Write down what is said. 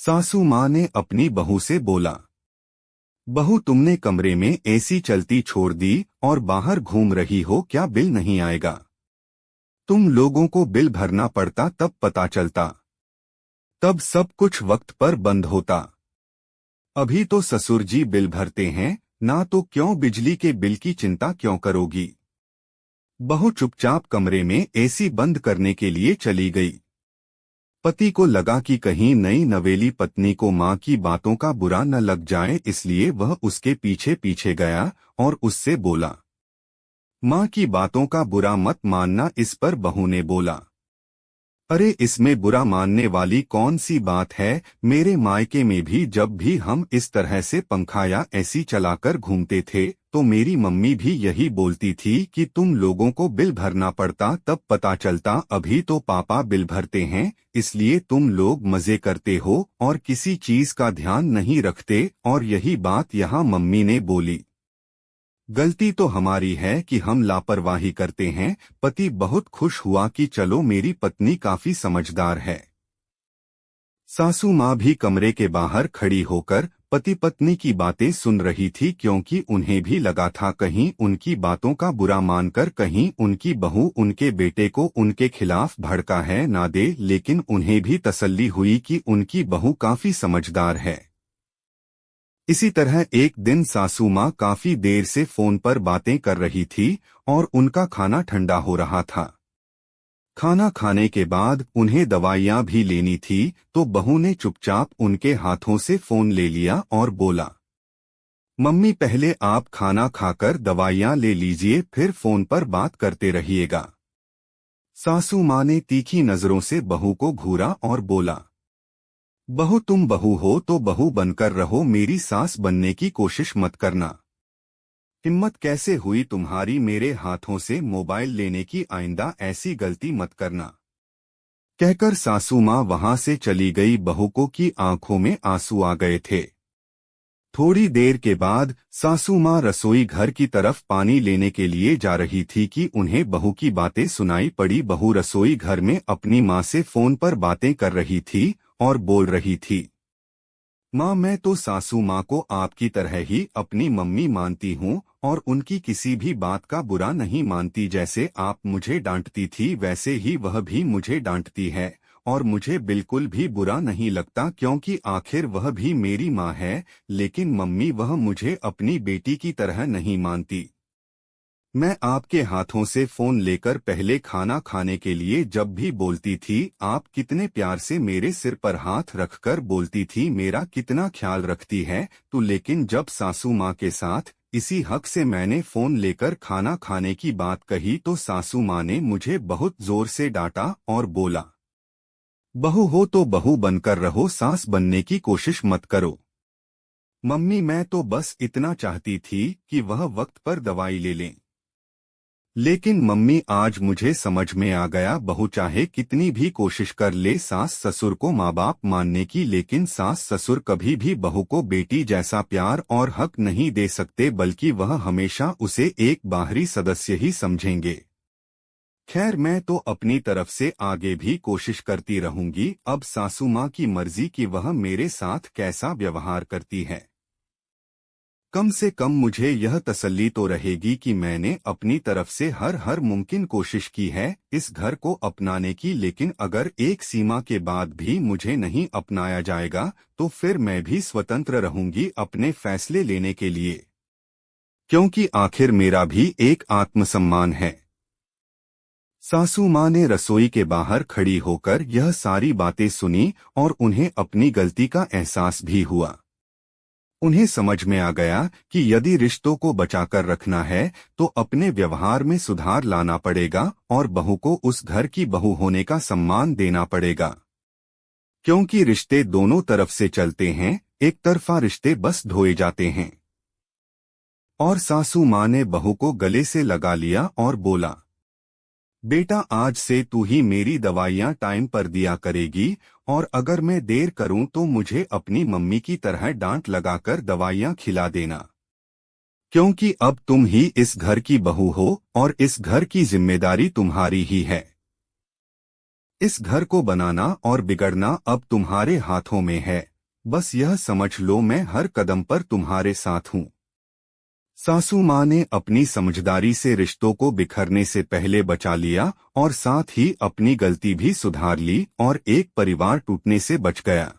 सासू माँ ने अपनी बहू से बोला, बहू तुमने कमरे में एसी चलती छोड़ दी और बाहर घूम रही हो, क्या बिल नहीं आएगा? तुम लोगों को बिल भरना पड़ता तब पता चलता, तब सब कुछ वक्त पर बंद होता। अभी तो ससुर जी बिल भरते हैं ना, तो क्यों बिजली के बिल की चिंता क्यों करोगी? बहू चुपचाप कमरे में एसी बंद करने के लिए चली गई। पति को लगा कि कहीं नई नवेली पत्नी को माँ की बातों का बुरा न लग जाए, इसलिए वह उसके पीछे पीछे गया और उससे बोला, माँ की बातों का बुरा मत मानना। इस पर बहू ने बोला, अरे इसमें बुरा मानने वाली कौन सी बात है? मेरे मायके में भी जब भी हम इस तरह से पंखा या एसी चलाकर घूमते थे तो मेरी मम्मी भी यही बोलती थी कि तुम लोगों को बिल भरना पड़ता तब पता चलता। अभी तो पापा बिल भरते हैं, इसलिए तुम लोग मजे करते हो और किसी चीज का ध्यान नहीं रखते। और यही बात यहाँ मम्मी ने बोली, गलती तो हमारी है कि हम लापरवाही करते हैं। पति बहुत खुश हुआ कि चलो मेरी पत्नी काफी समझदार है। सासू माँ भी कमरे के बाहर खड़ी होकर पति पत्नी की बातें सुन रही थी, क्योंकि उन्हें भी लगा था कहीं उनकी बातों का बुरा मानकर कहीं उनकी बहू उनके बेटे को उनके खिलाफ भड़का है ना दे। लेकिन उन्हें भी तसल्ली हुई कि उनकी बहू काफी समझदार है। इसी तरह एक दिन सासू माँ काफी देर से फोन पर बातें कर रही थी और उनका खाना ठंडा हो रहा था। खाना खाने के बाद उन्हें दवाइयाँ भी लेनी थी, तो बहू ने चुपचाप उनके हाथों से फोन ले लिया और बोला, मम्मी पहले आप खाना खाकर दवाइयाँ ले लीजिए, फिर फोन पर बात करते रहिएगा। सासू माँ ने तीखी नजरों से बहू को घूरा और बोला, बहू तुम बहू हो तो बहू बनकर रहो, मेरी सास बनने की कोशिश मत करना। हिम्मत कैसे हुई तुम्हारी मेरे हाथों से मोबाइल लेने की? आइंदा ऐसी गलती मत करना। कहकर सासू माँ वहां से चली गई। बहू को की आंखों में आंसू आ गए थे। थोड़ी देर के बाद सासू माँ रसोई घर की तरफ पानी लेने के लिए जा रही थी कि उन्हें बहू की बातें सुनाई पड़ी। बहू रसोई घर में अपनी माँ से फोन पर बातें कर रही थी और बोल रही थी, माँ मैं तो सासू माँ को आपकी तरह ही अपनी मम्मी मानती हूँ और उनकी किसी भी बात का बुरा नहीं मानती। जैसे आप मुझे डांटती थी वैसे ही वह भी मुझे डांटती है और मुझे बिल्कुल भी बुरा नहीं लगता, क्योंकि आखिर वह भी मेरी माँ है। लेकिन मम्मी वह मुझे अपनी बेटी की तरह नहीं मानती। मैं आपके हाथों से फोन लेकर पहले खाना खाने के लिए जब भी बोलती थी, आप कितने प्यार से मेरे सिर पर हाथ रखकर बोलती थी मेरा कितना ख्याल रखती है तू। लेकिन जब सासू माँ के साथ इसी हक से मैंने फोन लेकर खाना खाने की बात कही तो सासू माँ ने मुझे बहुत जोर से डांटा और बोला, बहू हो तो बहू बनकर रहो, सास बनने की कोशिश मत करो। मम्मी मैं तो बस इतना चाहती थी कि वह वक्त पर दवाई ले लें। लेकिन मम्मी आज मुझे समझ में आ गया, बहू चाहे कितनी भी कोशिश कर ले सास ससुर को माँ बाप मानने की, लेकिन सास ससुर कभी भी बहू को बेटी जैसा प्यार और हक नहीं दे सकते, बल्कि वह हमेशा उसे एक बाहरी सदस्य ही समझेंगे। खैर मैं तो अपनी तरफ से आगे भी कोशिश करती रहूंगी। अब सासू माँ की मर्जी कि वह मेरे साथ कैसा व्यवहार करती है। कम से कम मुझे यह तसल्ली तो रहेगी कि मैंने अपनी तरफ से हर मुमकिन कोशिश की है इस घर को अपनाने की। लेकिन अगर एक सीमा के बाद भी मुझे नहीं अपनाया जाएगा तो फिर मैं भी स्वतंत्र रहूंगी अपने फैसले लेने के लिए, क्योंकि आखिर मेरा भी एक आत्मसम्मान है। सासू माँ ने रसोई के बाहर खड़ी होकर यह सारी बातें सुनी और उन्हें अपनी गलती का एहसास भी हुआ। उन्हें समझ में आ गया कि यदि रिश्तों को बचाकर रखना है तो अपने व्यवहार में सुधार लाना पड़ेगा और बहू को उस घर की बहू होने का सम्मान देना पड़ेगा, क्योंकि रिश्ते दोनों तरफ से चलते हैं, एक तरफा रिश्ते बस ढोए जाते हैं। और सासू माँ ने बहू को गले से लगा लिया और बोला, बेटा आज से तू ही मेरी दवाइयाँ टाइम पर दिया करेगी और अगर मैं देर करूं तो मुझे अपनी मम्मी की तरह डांट लगाकर दवाइयाँ खिला देना, क्योंकि अब तुम ही इस घर की बहू हो और इस घर की जिम्मेदारी तुम्हारी ही है। इस घर को बनाना और बिगड़ना अब तुम्हारे हाथों में है। बस यह समझ लो मैं हर कदम पर तुम्हारे साथ हूँ। सासू माँ ने अपनी समझदारी से रिश्तों को बिखरने से पहले बचा लिया और साथ ही अपनी गलती भी सुधार ली और एक परिवार टूटने से बच गया।